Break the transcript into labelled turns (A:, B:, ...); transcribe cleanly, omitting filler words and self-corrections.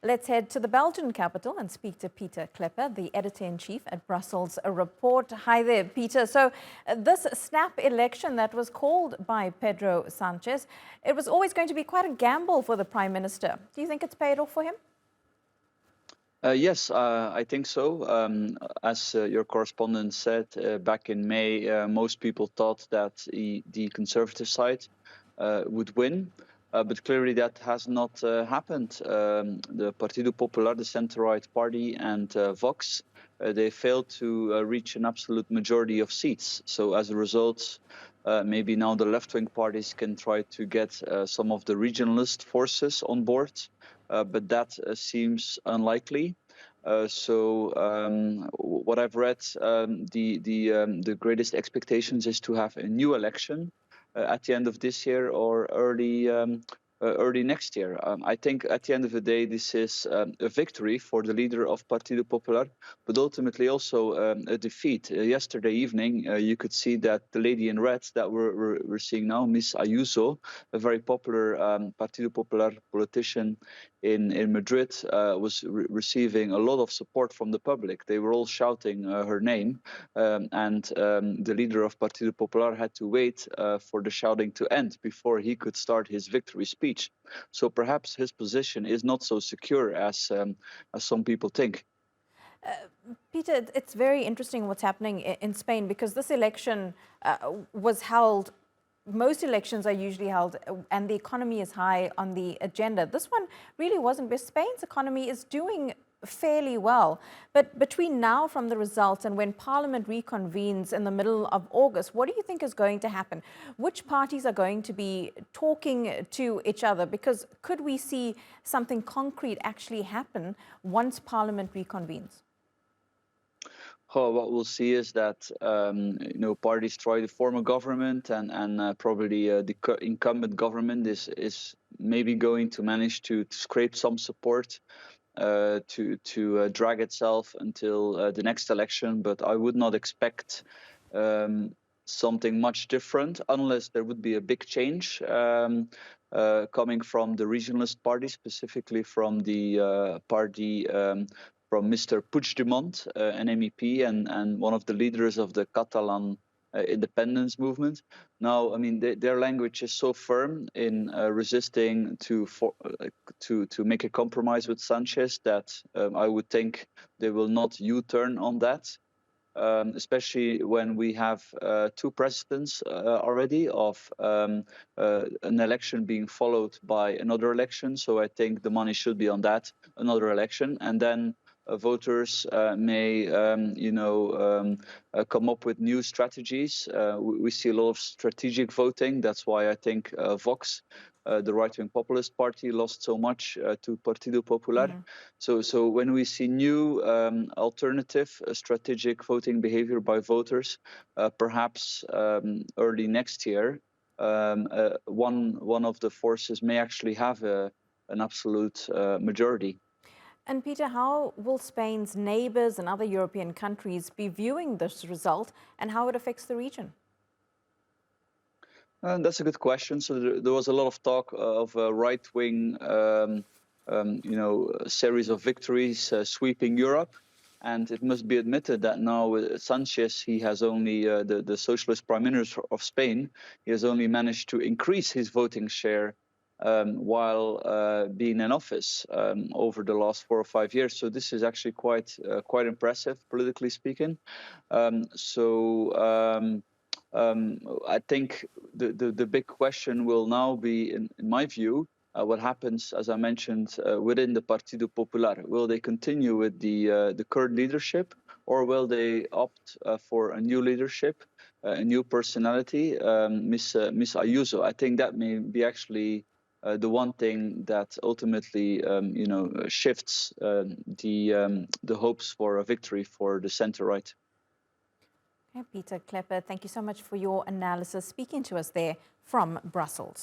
A: Let's head to the Belgian capital and speak to Pieter Cleppe, the editor-in-chief at Brussels Report. Hi there, Pieter. So this snap election that was called by Pedro Sanchez, it was always going to be quite a gamble for the Prime Minister. Do you think it's paid off for him?
B: Yes, I think so. As your correspondent said back in May, most people thought that the Conservative side would win. But clearly that has not happened. The Partido Popular, the centre-right party, and Vox, they failed to reach an absolute majority of seats. So as a result, maybe now the left-wing parties can try to get some of the regionalist forces on board, but that seems unlikely. What I've read, the greatest expectations is to have a new election at the end of this year or early next year. I think at the end of the day, this is a victory for the leader of Partido Popular, but ultimately also a defeat. Yesterday evening, you could see that the lady in red that we're seeing now, Miss Ayuso, a very popular Partido Popular politician in Madrid, was receiving a lot of support from the public. They were all shouting her name, and the leader of Partido Popular had to wait for the shouting to end before he could start his victory speech. So perhaps his position is not so secure as some people think.
A: Pieter, it's very interesting what's happening in Spain, because this election was held. Most elections are usually held and the economy is high on the agenda. This one really wasn't, because Spain's economy is doing fairly well. But between now from the results and when Parliament reconvenes in the middle of August, what do you think is going to happen? Which parties are going to be talking to each other? Because could we see something concrete actually happen once Parliament reconvenes?
B: What we'll see is that parties try to form a government, and probably the incumbent government is maybe going to manage to scrape some support to drag itself until the next election. But I would not expect something much different unless there would be a big change coming from the regionalist party, specifically from the party from Mr. Puigdemont, an MEP and one of the leaders of the Catalan independence movement. Now, I mean, their language is so firm in resisting to make a compromise with Sanchez that I would think they will not U-turn on that. Especially when we have two presidents already of an election being followed by another election. So I think the money should be on that, another election, and then voters may, come up with new strategies. We see a lot of strategic voting. That's why I think Vox, the right-wing populist party, lost so much to Partido Popular. Mm-hmm. So when we see new alternative strategic voting behavior by voters, perhaps early next year, one of the forces may actually have an absolute majority.
A: And Pieter, how will Spain's neighbors and other European countries be viewing this result, and how it affects the region?
B: That's a good question. So there was a lot of talk of a right-wing, series of victories sweeping Europe. And it must be admitted that now with Sanchez, he has only, the socialist prime minister of Spain, he has only managed to increase his voting share while being in office over the last 4 or 5 years. So this is actually quite impressive, politically speaking. I think the big question will now be, in my view, what happens, as I mentioned, within the Partido Popular. Will they continue with the current leadership, or will they opt for a new leadership, a new personality, Miss Ayuso? I think that may be actually the one thing that ultimately, shifts the hopes for a victory for the centre-right.
A: Okay, Pieter Cleppe, thank you so much for your analysis, speaking to us there from Brussels.